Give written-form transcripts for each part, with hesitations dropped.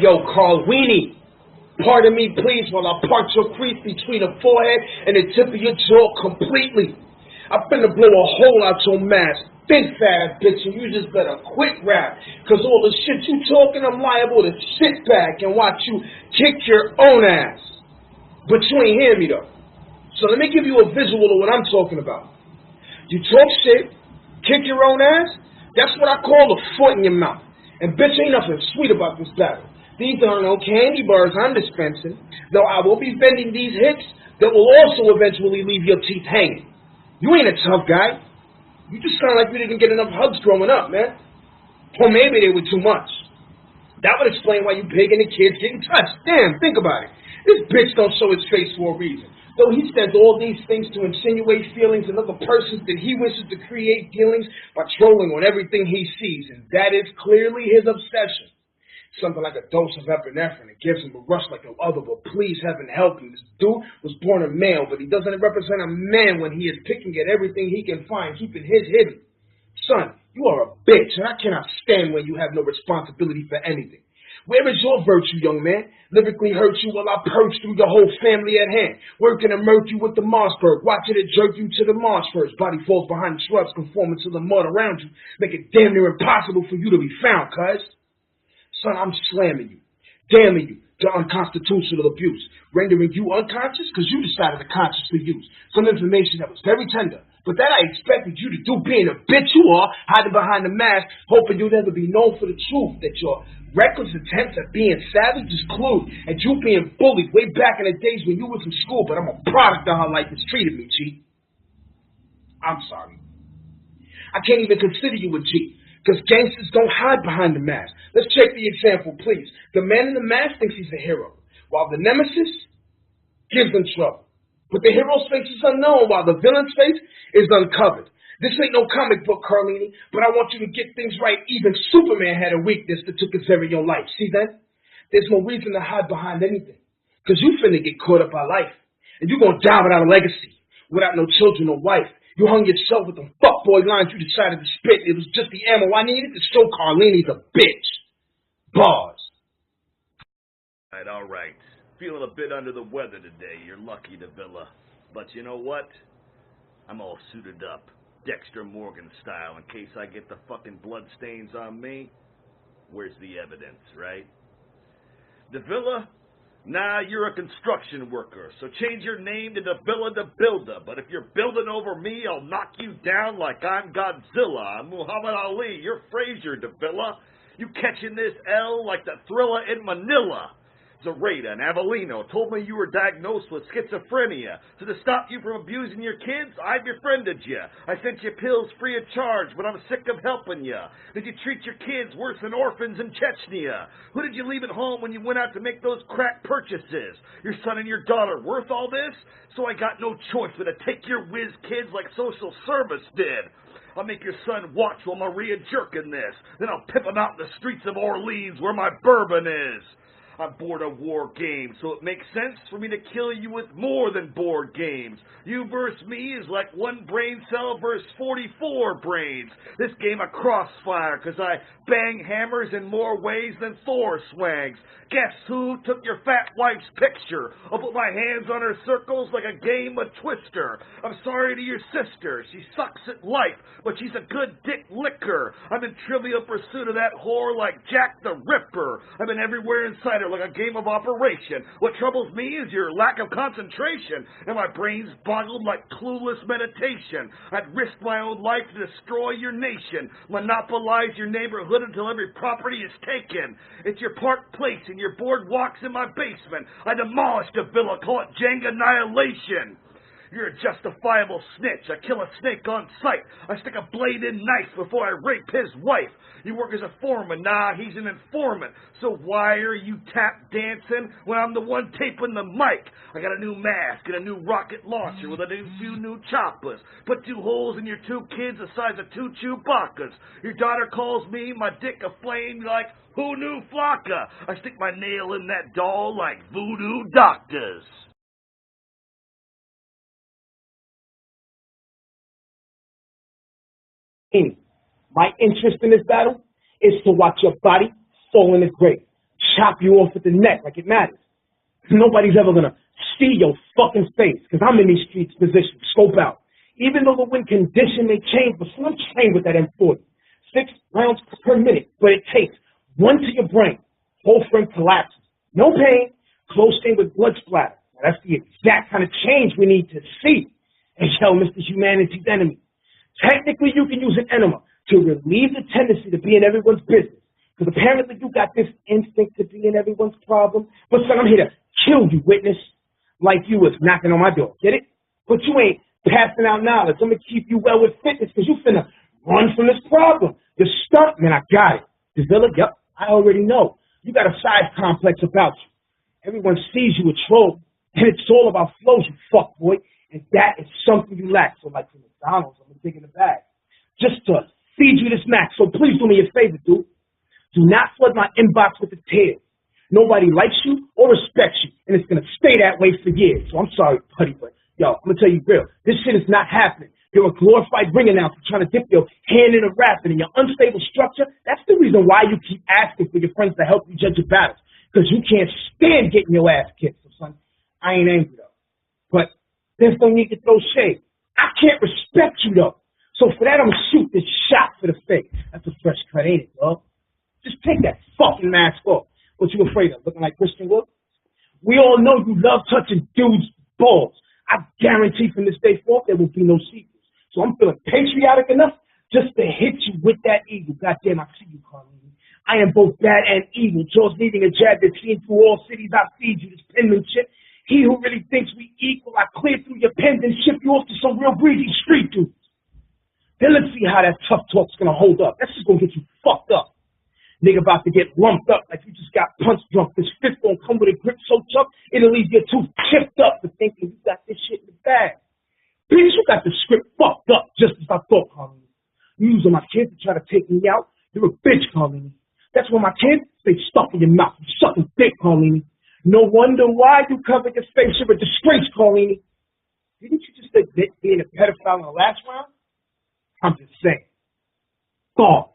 yo, Carl Weenie, pardon me, please, while I part your crease between the forehead and the tip of your jaw completely. I'm finna blow a hole out your mask. Big fat bitch, and you just better quit rap. Cause all the shit you talking, I'm liable to sit back and watch you kick your own ass. But you ain't hear me though. So let me give you a visual of what I'm talking about. You talk shit, kick your own ass, that's what I call a foot in your mouth. And bitch, ain't nothing sweet about this battle. These are no candy bars I'm dispensing, though I will be bending these hits that will also eventually leave your teeth hanging. You ain't a tough guy. You just sound like you didn't get enough hugs growing up, man. Or maybe they were too much. That would explain why you big and the kids getting touched. Damn, think about it. This bitch don't show his face for a reason. Though he says all these things to insinuate feelings in other persons that he wishes to create dealings by trolling on everything he sees. And that is clearly his obsession. Something like a dose of epinephrine. It gives him a rush like no other, but please heaven help him. This dude was born a male, but he doesn't represent a man when he is picking at everything he can find, keeping his hidden. Son, you are a bitch, and I cannot stand when you have no responsibility for anything. Where is your virtue, young man? Lyrically hurt you while I purge through your whole family at hand. Working to murk you with the Mossberg, watching it jerk you to the Mars first. Body falls behind the shrubs, conforming to the mud around you. Make it damn near impossible for you to be found, cuz. Son, I'm slamming you, damning you to unconstitutional abuse, rendering you unconscious because you decided to consciously use some information that was very tender, but that I expected you to do being a bitch you are, hiding behind the mask, hoping you'll never be known for the truth, that your reckless attempts at being savage is clued, and you being bullied way back in the days when you was in school, but I'm a product of how life has treated me, G. I'm sorry. I can't even consider you a G. Because gangsters don't hide behind the mask. Let's check the example, please. The man in the mask thinks he's a hero, while the nemesis gives him trouble. But the hero's face is unknown, while the villain's face is uncovered. This ain't no comic book, Carlini, but I want you to get things right. Even Superman had a weakness that took his very own life. See that? There's no reason to hide behind anything. Because you finna get caught up by life. And you're gonna die without a legacy, without no children or wife. You hung yourself with the fuckboy lines you decided to spit. It was just the ammo I needed to show Carlini's a bitch. Barz. All right. Feeling a bit under the weather today. You're lucky, DAVILA. But you know what? I'm all suited up, Dexter Morgan style, in case I get the fucking bloodstains on me. Where's the evidence, right? DAVILA? Nah, you're a construction worker, so change your name to DAVILA the Builder. But if you're building over me, I'll knock you down like I'm Godzilla. I'm Muhammad Ali, you're Frazier, DAVILA. You catching this L like the Thriller in Manila. Zareta and Avellino told me you were diagnosed with schizophrenia. So to stop you from abusing your kids, I befriended you. I sent you pills free of charge, but I'm sick of helping you. Did you treat your kids worse than orphans in Chechnya? Who did you leave at home when you went out to make those crack purchases? Your son and your daughter worth all this? So I got no choice but to take your whiz kids like social service did. I'll make your son watch while Maria jerking this. Then I'll pimp him out in the streets of Orleans where my bourbon is. I'm bored of war games, so it makes sense for me to kill you with more than board games. You versus me is like one brain cell versus 44 brains. This game a crossfire, 'cause I bang hammers in more ways than Thor swangs. Guess who took your fat wife's picture? I'll put my hands on her circles like a game of Twister. I'm sorry to your sister. She sucks at life, but she's a good dick licker. I'm in trivial pursuit of that whore like Jack the Ripper. I've been everywhere inside her like a game of Operation. What troubles me is your lack of concentration, and my brain's boggled like clueless meditation. I'd risk my own life to destroy your nation, monopolize your neighborhood until every property is taken. It's your Park Place and your boardwalks in my basement. I demolished a villa, call it Jenga annihilation. You're a justifiable snitch. I kill a snake on sight. I stick a blade in knife before I rape his wife. You work as a foreman. Nah, he's an informant. So why are you tap dancing when I'm the one taping the mic? I got a new mask and a new rocket launcher with a few new choppers. Put 2 holes in your 2 kids the size of 2 Chewbacca's. Your daughter calls me my dick aflame like, who knew Flocka? I stick my nail in that doll like voodoo doctors. My interest in this battle is to watch your body fall in its grave. chop you off at the neck like it matters. Nobody's ever gonna see your fucking face, because I'm in these streets positioned, scope out. Even though the wind condition may change, but still I'm trained with that M40. 6 rounds per minute, but it takes one to your brain. Whole frame collapses. No pain, close stained with blood splatter. Now, that's the exact kind of change we need to see. And tell Mr. Humanity's enemy. Technically, you can use an enema to relieve the tendency to be in everyone's business. Because apparently you got this instinct to be in everyone's problem. But son, I'm here to kill you, witness. Like you was knocking on my door. Get it? But you ain't passing out knowledge. I'm going to keep you well with fitness because you finna run from this problem. You're stuck, man. I got it. DAVILA, yep, I already know. You got a size complex about you. Everyone sees you a troll, and it's all about flows, you fuck boy. And that is something you lack. So like from McDonald's, I'm going to dig in the bag. Just to feed you this max. So please do me a favor, dude. Do not flood my inbox with the tears. Nobody likes you or respects you, and it's going to stay that way for years. So I'm sorry, buddy, but yo, I'm going to tell you real. This shit is not happening. You're a glorified ring announcer trying to dip your hand in a rapid, and your unstable structure, that's the reason why you keep asking for your friends to help you judge your battles, because you can't stand getting your ass kicked. So, son, I ain't angry, though. But there's no need to throw shade. I can't respect you, though. So for that, I'm going to shoot this shot for the face. That's a fresh cut, ain't it, dog? Just take that fucking mask off. What you afraid of, looking like Christian Wood? We all know you love touching dudes' balls. I guarantee from this day forth there will be no secrets. So I'm feeling patriotic enough just to hit you with that eagle. Goddamn, I see you, Carlene. I am both bad and evil. Jaws needing a jab that's seen through all cities. I feed you this penmanship. He who really thinks we equal, I clear through your pens and ship you off to some real breezy street dudes. Then let's see how that tough talk's gonna hold up. That's just gonna get you fucked up. Nigga about to get lumped up like you just got punch drunk. This fist gonna come with a grip so tough, it'll leave your tooth chipped up for thinking you got this shit in the bag. Bitch, you got the script fucked up just as I thought, Carlene. You using my kids to try to take me out? You're a bitch, Carlene. That's why my kids stay stuck in your mouth. You sucking dick, Carlene. No wonder why you covered your face. You're a disgrace, Carlene. Didn't you just admit being a pedophile in the last round? I'm just saying. Barz.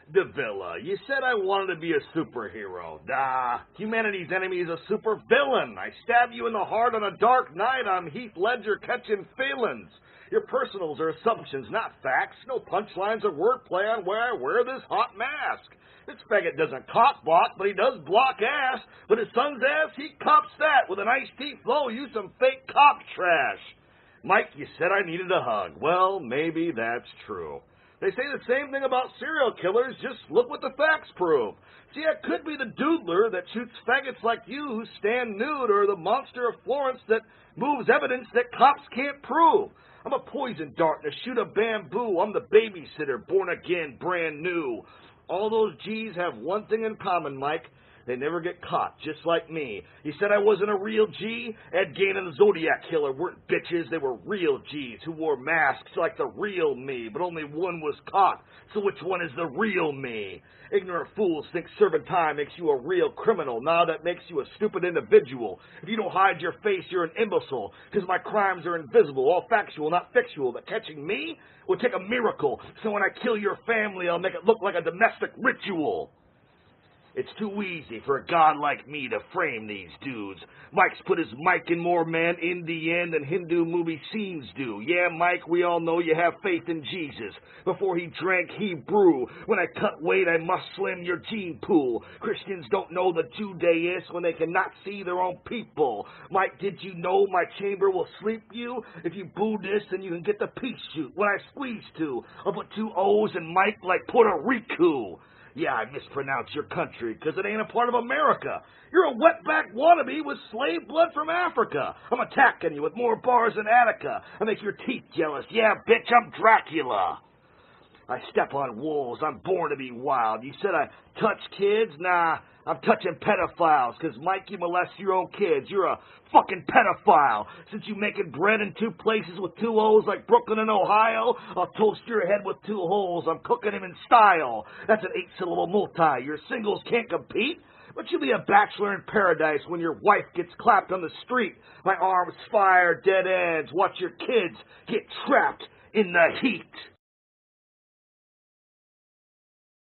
DAVILA, you said I wanted to be a superhero. Nah, humanity's enemy is a supervillain. I stab you in the heart on a dark night. I'm Heath Ledger catching feelings. Your personals are assumptions, not facts. No punchlines or wordplay on where I wear this hot mask. This faggot doesn't cock block, but he does block ass. But his son's ass, he cops that with an iced tea flow. You some fake cop trash. Mike, you said I needed a hug. Well, maybe that's true. They say the same thing about serial killers, just look what the facts prove. See, I could be the doodler that shoots faggots like you who stand nude, or the monster of Florence that moves evidence that cops can't prove. I'm a poison dart and a shoot of bamboo. I'm the babysitter, born again, brand new. All those G's have one thing in common, Mike. They never get caught, just like me. You said I wasn't a real G? Ed Gein and the Zodiac Killer weren't bitches. They were real G's who wore masks like the real me, but only one was caught. So which one is the real me? Ignorant fools think serving time makes you a real criminal. Now that makes you a stupid individual. If you don't hide your face, you're an imbecile, because my crimes are invisible, all factual, not fictional. But catching me would take a miracle. So when I kill your family, I'll make it look like a domestic ritual. It's too easy for a god like me to frame these dudes. Mike's put his mic in more man in the end than Hindu movie scenes do. Yeah, Mike, we all know you have faith in Jesus. Before he drank Hebrew. When I cut weight, I must slim your gene pool. Christians don't know the Judaist when they cannot see their own people. Mike, did you know my chamber will sleep you? If you Buddhist, then you can get the peace shoot. When I squeeze two, I'll put two O's in Mike like Puerto Rico. Yeah, I mispronounce your country because it ain't a part of America. You're a wetback wannabe with slave blood from Africa. I'm attacking you with more bars than Attica. I make your teeth jealous. Yeah, bitch, I'm Dracula. I step on wolves. I'm born to be wild. You said I touch kids? Nah, I'm touching pedophiles because, Mike, you molest your own kids. You're a fucking pedophile. Since you making bread in two places with two O's like Brooklyn and Ohio, I'll toast your head with two holes. I'm cooking him in style. That's an 8-syllable multi. Your singles can't compete. But you'll be a bachelor in paradise when your wife gets clapped on the street. My arms fire dead ends. Watch your kids get trapped in the heat.